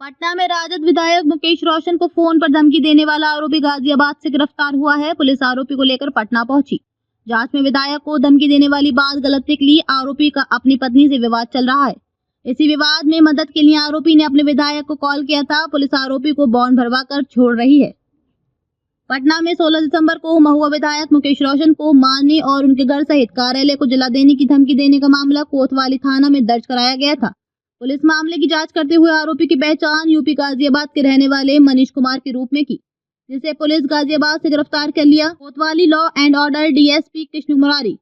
पटना में राजद विधायक मुकेश रोशन को फोन पर धमकी देने वाला आरोपी गाजियाबाद से गिरफ्तार हुआ है। पुलिस आरोपी को लेकर पटना पहुंची। जांच में विधायक को धमकी देने वाली बात गलत निकली। आरोपी का अपनी पत्नी से विवाद चल रहा है। इसी विवाद में मदद के लिए आरोपी ने अपने विधायक को कॉल किया था। पुलिस आरोपी को बॉन्ड भरवा कर छोड़ रही है। पटना में 16 दिसंबर को महुआ विधायक मुकेश रोशन को मारने और उनके घर सहित कार्यालय को जला देने की धमकी देने का मामला कोतवाली थाना में दर्ज कराया गया था। पुलिस मामले की जांच करते हुए आरोपी की पहचान यूपी गाजियाबाद के रहने वाले मनीष कुमार के रूप में की, जिसे पुलिस गाजियाबाद से गिरफ्तार कर लिया। कोतवाली law and order DSP Krishna Murari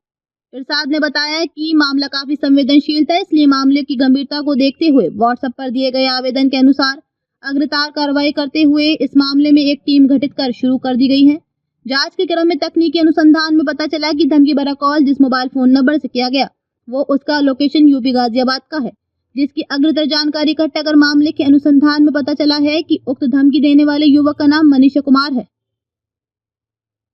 Prasad ने बताया कि मामला काफी संवेदनशील था, इसलिए मामले की गंभीरता को देखते हुए व्हाट्सएप पर दिए गए आवेदन के अनुसार अग्रतार कार्रवाई करते हुए इस मामले में एक टीम गठित कर शुरू कर दी गई है। जांच के क्रम में तकनीकी अनुसंधान में पता चला कि धमकी भरा कॉल जिस मोबाइल फोन नंबर से किया गया वो उसका लोकेशन यूपी गाजियाबाद का है, जिसकी अग्रतर जानकारी इकट्ठा कर मामले के अनुसंधान में पता चला है कि उक्त धमकी देने वाले युवक का नाम मनीष कुमार है।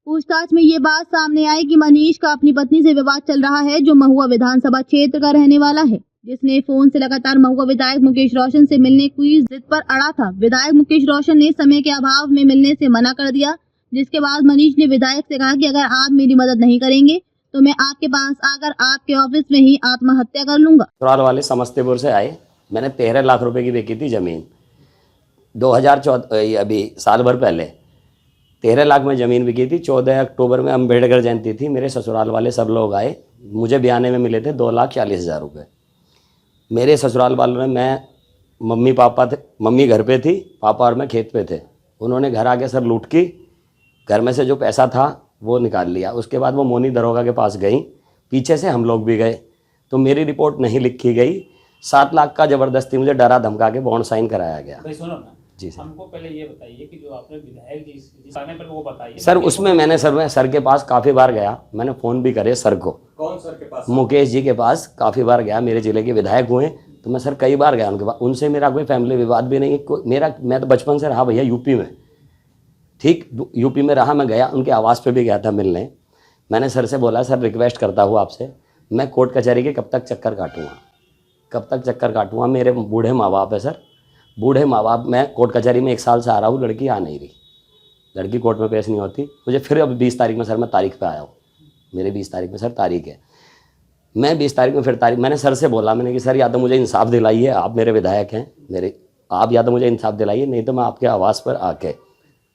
पूछताछ में ये बात सामने आई कि मनीष का अपनी पत्नी से विवाद चल रहा है, जो महुआ विधानसभा क्षेत्र का रहने वाला है, जिसने फोन से लगातार महुआ विधायक मुकेश रोशन से मिलने की जिद पर अड़ा था। विधायक मुकेश रोशन ने समय के अभाव में मिलने से मना कर दिया, जिसके बाद मनीष ने विधायक से कहा कि अगर आप मेरी मदद नहीं करेंगे तो मैं आपके पास आकर आपके ऑफिस में ही आत्महत्या कर लूंगा। ससुराल वाले समस्तीपुर से आए। मैंने 13 लाख रुपए की बेची थी ज़मीन 2014, अभी साल भर पहले 13 लाख में ज़मीन बिकी थी। 14 अक्टूबर में अम्बेडकर जयंती थी। मेरे ससुराल वाले सब लोग आए, मुझे बयाने में मिले थे 2,40,000 रुपये। मेरे ससुराल वालों ने, मम्मी पापा थे, मम्मी घर पे थी, पापा और मैं खेत पे थे। उन्होंने घर आके सर लूट की, घर में से जो पैसा था वो निकाल लिया। उसके बाद वो मोनी दरोगा के पास गई, पीछे से हम लोग भी गए, तो मेरी रिपोर्ट नहीं लिखी गई। 7 लाख का ज़बरदस्ती मुझे डरा धमका के बॉन्ड साइन कराया गया। भाई सुनो ना जी सर। हमको पहले ये बताइए कि जो आपने विधायक जी जिस आने पर वो बताइए सर उसमें मैं सर के पास काफ़ी बार गया, मैंने फ़ोन भी करे सर को। कौन सर के पास? मुकेश जी के पास काफ़ी बार गया। मेरे ज़िले के विधायक हुए तो मैं सर कई बार गया उनके पास। उनसे मेरा कोई फैमिली विवाद भी नहीं है। मैं तो बचपन से रहा भैया यूपी में, ठीक यूपी में रहा। मैं गया उनके आवास पे भी गया था मिलने। मैंने सर से बोला, सर रिक्वेस्ट करता हूँ आपसे, मैं कोर्ट कचहरी के कब तक चक्कर काटूंगा। मेरे बूढ़े माँ बाप है सर, बूढ़े माँ बाप। मैं कोर्ट कचहरी में 1 साल से आ रहा हूँ, लड़की आ नहीं रही, लड़की कोर्ट में पेश नहीं होती। मुझे फिर अब 20 तारीख में सर मैं तारीख पे आया हूँ, मेरे 20 तारीख में सर तारीख है। मैं 20 तारीख में फिर तारीख, मैंने सर से बोला, मैंने कि सर या तो मुझे इंसाफ दिलाइए, आप मेरे विधायक हैं, आप या तो मुझे इंसाफ दिलाइए, नहीं तो मैं आपके आवास पर आके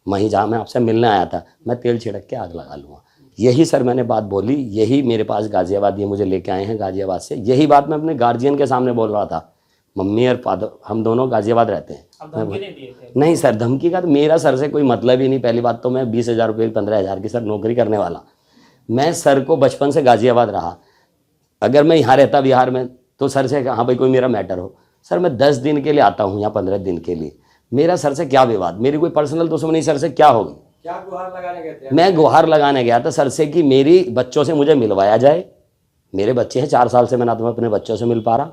वहीं जहाँ मैं आपसे मिलने आया था मैं तेल छिड़क के आग लगा लूँगा। यही सर मैंने बात बोली। यही मेरे पास गाजियाबाद, ये मुझे लेके आए हैं गाजियाबाद से। यही बात मैं अपने गार्जियन के सामने बोल रहा था। मम्मी और फादर हम दोनों गाजियाबाद रहते हैं। धमकी नहीं दिए थे? नहीं सर, धमकी का तो मेरा सर से कोई मतलब ही नहीं। पहली बात तो मैं 20,000 रुपये 15,000 की सर नौकरी करने वाला। मैं सर को बचपन से गाजियाबाद रहा। अगर मैं यहाँ रहता बिहार में तो सर से हाँ भाई कोई मेरा मैटर हो। सर मैं 10 दिन के लिए आता हूँ यहाँ, 15 दिन के लिए। मेरा सर से क्या विवाद, मेरी कोई पर्सनल दुश्मनी सर से क्या होगी? क्या गुहार लगाने गए थे? मैं गुहार लगाने गया था सर से कि मेरी बच्चों से मुझे मिलवाया जाए। मेरे बच्चे हैं 4 साल से, मैं ना तो मैं अपने बच्चों से मिल पा रहा,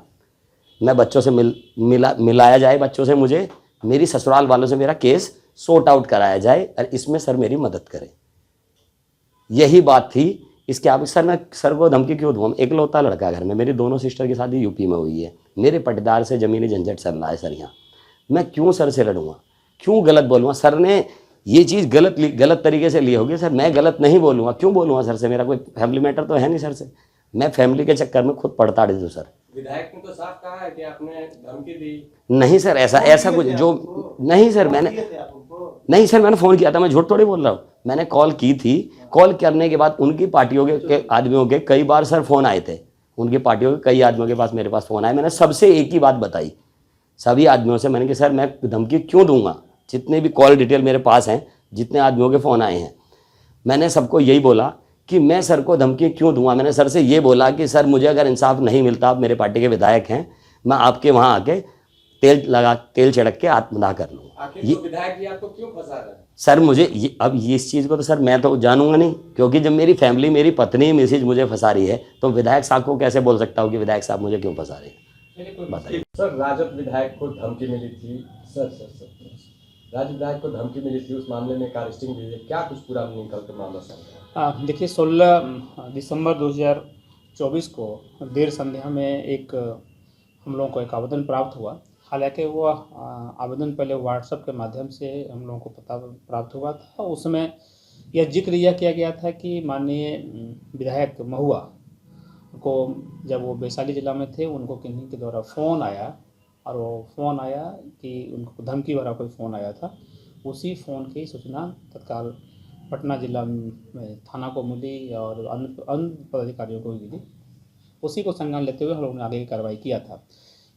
मैं बच्चों से मिलाया जाए बच्चों से मुझे। मेरी ससुराल वालों से मेरा केस सॉर्ट आउट कराया जाए और इसमें सर मेरी मदद करें। यही बात थी। इसके आप सर मैं सर को धमकी क्यों दूँ? इकलौता लड़का घर में, मेरी दोनों सिस्टर की शादी यूपी में हुई है, मेरे पट्टेदार से ज़मीनी झंझट चल रहा है सर यहाँ। मैं क्यों सर से लड़ूंगा, क्यों गलत बोलूँगा? सर ने ये चीज़ गलत तरीके से ली होगी सर, मैं गलत नहीं बोलूँगा। क्यों बोलूँगा सर से? मेरा कोई फैमिली मैटर तो है नहीं सर से। मैं फैमिली के चक्कर में खुद पड़ता दूँ सर। विधायक ने तो साफ कहा है कि आपने धमकी दी। नहीं सर, ऐसा कुछ जो नहीं सर, नहीं सर, मैंने फ़ोन किया था, मैं झूठ थोड़ी बोल रहा हूँ। मैंने कॉल की थी। कॉल करने के बाद उनकी पार्टियों के आदमियों के कई बार सर फ़ोन आए थे। उनकी पार्टियों के कई आदमियों के पास मेरे पास फ़ोन आए। मैंने सबसे एक ही बात बताई, सभी आदमियों से मैंने कि सर मैं धमकी क्यों दूंगा? जितने भी कॉल डिटेल मेरे पास हैं, जितने आदमियों के फ़ोन आए हैं, मैंने सबको यही बोला कि मैं सर को धमकी क्यों दूंगा। मैंने सर से ये बोला कि सर मुझे अगर इंसाफ नहीं मिलता, आप मेरे पार्टी के विधायक हैं, मैं आपके वहाँ आके तेल छिड़क के आत्मदाह कर लूँगा। ये विधायक जी आपको क्यों फंसा रहे हैं? सर मुझे अब इस चीज़ को तो सर मैं तो जानूंगा नहीं, क्योंकि जब मेरी फैमिली, मेरी पत्नी मिसेज मुझे फंसा रही है तो विधायक साहब को कैसे बोल सकता हूँ कि विधायक साहब मुझे क्यों फंसा रहे हैं? बताइए सर। राजद विधायक को धमकी मिली थी राजद विधायक को धमकी मिली थी, उस मामले में कारेस्टिंग हुई है, क्या कुछ पूरा निकल के मामला सामने? देखिए 16 दिसंबर 2024 को देर संध्या में हम लोगों को एक आवेदन प्राप्त हुआ हालांकि वो आवेदन पहले व्हाट्सएप के माध्यम से हम लोगों को पता प्राप्त हुआ था। उसमें यह जिक्र यह किया गया था कि माननीय विधायक महुआ को, जब वो वैशाली जिला में थे, उनको किन्हीं के द्वारा फ़ोन आया, और वो फ़ोन आया कि उनको धमकी भरा कोई फ़ोन आया था। उसी फ़ोन की सूचना तत्काल पटना जिला में थाना को मिली और अन्य पदाधिकारियों को भी मिली। उसी को संज्ञान लेते हुए हम लोगों ने आगे की कार्रवाई किया था।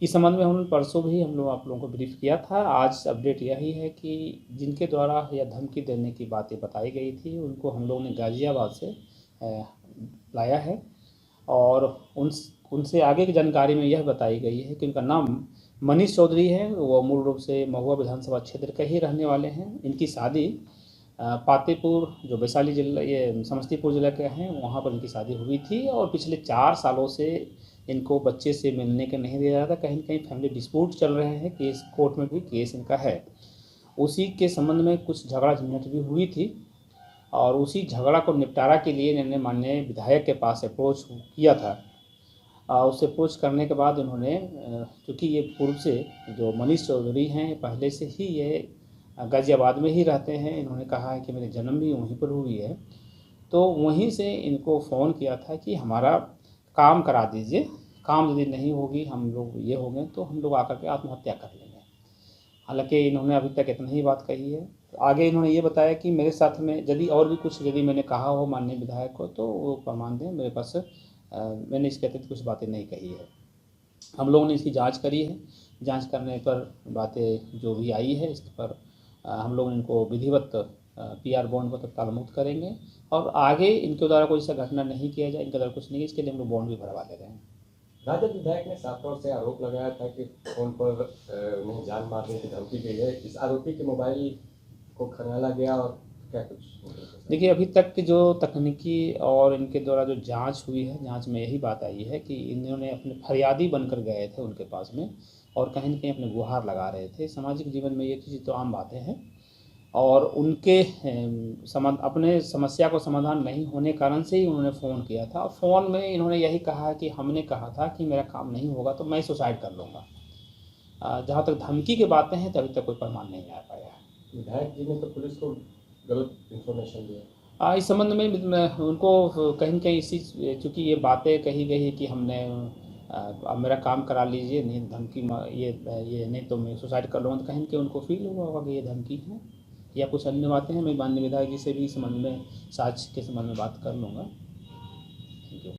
इस संबंध में हम परसों भी हम लोग आप लोगों को ब्रीफ किया था। आज अपडेट यही है कि जिनके द्वारा यह धमकी देने की बातें बताई गई थी, उनको हम लोगों ने गाज़ियाबाद से लाया है, और उनसे आगे की जानकारी में यह बताई गई है कि उनका नाम मनीष चौधरी है। वो मूल रूप से महुआ विधानसभा क्षेत्र के ही रहने वाले हैं। इनकी शादी पातेपुर, जो वैशाली जिला, ये समस्तीपुर जिला के हैं, वहाँ पर इनकी शादी हुई थी, और पिछले 4 सालों से इनको बच्चे से मिलने के नहीं दिया जाता। कहीं न कहीं फैमिली डिस्प्यूट चल रहे हैं, केस कोर्ट में भी केस इनका है। उसी के संबंध में कुछ झगड़ा झंझट भी हुई थी, और उसी झगड़ा को निपटारा के लिए इन्होंने माननीय विधायक के पास अप्रोच किया था। उससे अप्रोच करने के बाद उन्होंने, चूँकि ये पूर्व से जो मनीष चौधरी हैं, पहले से ही ये गाज़ियाबाद में ही रहते हैं। इन्होंने कहा है कि मेरी जन्म भी वहीं पर हुई है, तो वहीं से इनको फ़ोन किया था कि हमारा काम करा दीजिए, काम यदि नहीं होगी, हम लोग ये हो गए तो हम लोग आकर के आत्महत्या कर लेंगे। हालांकि इन्होंने अभी तक इतना ही बात कही है। आगे इन्होंने ये बताया कि मेरे साथ में यदि और भी कुछ यदि मैंने कहा हो माननीय विधायक को, तो वो प्रमाण दें। मेरे पास मैंने इसके अतिरिक्त कुछ बातें नहीं कही है। हम लोगों ने इसकी जांच करी है। जांच करने पर बातें जो भी आई है, इस पर हम लोग इनको विधिवत PR बॉन्ड पर तत्काल मुक्त करेंगे, और आगे इनके द्वारा कोई ऐसा घटना नहीं किया जाए, इनके द्वारा कुछ नहीं, इसके लिए हम लोग बॉन्ड भी भरवा ले रहे हैं। राजद विधायक ने साफ तौर से आरोप लगाया था कि फोन पर उन्हें जान मारने की धमकी गई है। इस आरोपी के मोबाइल को खंगाला गया, और क्या कुछ? देखिए, अभी तक की जो तकनीकी और इनके द्वारा जो जांच हुई है, जांच में यही बात आई है कि इन्होंने अपने फरियादी बनकर गए थे उनके पास में, और कहीं न कहीं अपने गुहार लगा रहे थे। सामाजिक जीवन में ये चीज़ तो आम बातें हैं, और उनके अपने समस्या को समाधान नहीं होने कारण से ही उन्होंने फ़ोन किया था। और फ़ोन में इन्होंने यही कहा कि हमने कहा था कि मेरा काम नहीं होगा तो मैं सुसाइड कर लूँगा। जहाँ तक धमकी की बातें हैं, तो अभी तक कोई प्रमाण नहीं आ पाया है। विधायक जी ने तो पुलिस को गलत इन्फॉर्मेशन दिया। इस संबंध में उनको कहीं न कहीं इसी, चूँकि ये बातें कही गई है कि हमने अब मेरा काम करा लीजिए, नहीं धमकी ये नहीं तो मैं सुसाइड कर लूँगा, तो कहीं न कहीं उनको फील हुआ होगा कि ये धमकी है या कुछ अन्य बातें हैं। मैं माननीय विधायक जी से भी इस संबंध में, साक्ष्य के संबंध में बात कर लूँगा। Thank you.